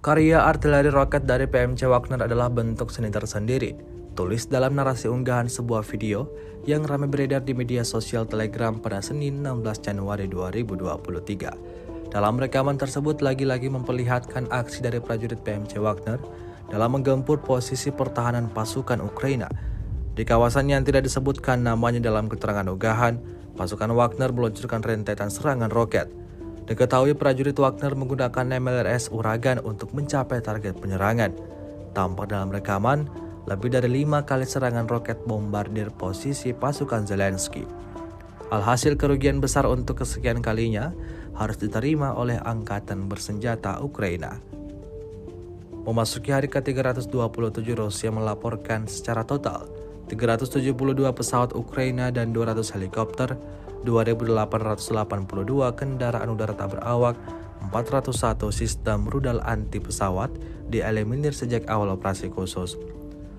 Karya artileri roket dari PMC Wagner adalah bentuk seni tersendiri, tulis dalam narasi unggahan sebuah video yang ramai beredar di media sosial Telegram pada Senin 16 Januari 2023. Dalam rekaman tersebut lagi-lagi memperlihatkan aksi dari prajurit PMC Wagner dalam menggempur posisi pertahanan pasukan Ukraina. Di kawasan yang tidak disebutkan namanya dalam keterangan unggahan, pasukan Wagner meluncurkan rentetan serangan roket. Diketahui prajurit Wagner menggunakan MLRS Uragan untuk mencapai target penyerangan. Tampak dalam rekaman, lebih dari 5 kali serangan roket bombardir posisi pasukan Zelensky. Alhasil kerugian besar untuk kesekian kalinya harus diterima oleh angkatan bersenjata Ukraina. Memasuki hari ke-327, Rusia melaporkan secara total 372 pesawat Ukraina dan 200 helikopter, 2.882 kendaraan udara tak berawak, 401 sistem rudal anti pesawat dieliminir sejak awal operasi khusus.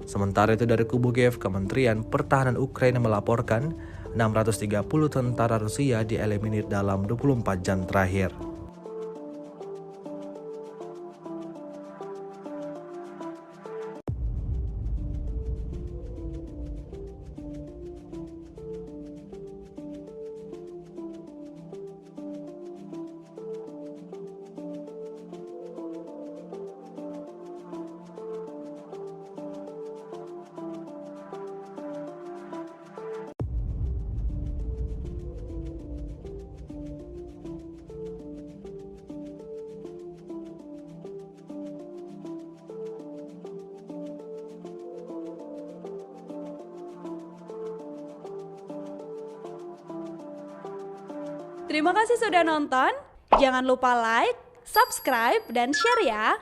Sementara itu dari kubu Kiev, Kementerian Pertahanan Ukraina melaporkan 630 tentara Rusia dieliminir dalam 24 jam terakhir. Terima kasih sudah nonton. Jangan lupa like, subscribe, dan share ya.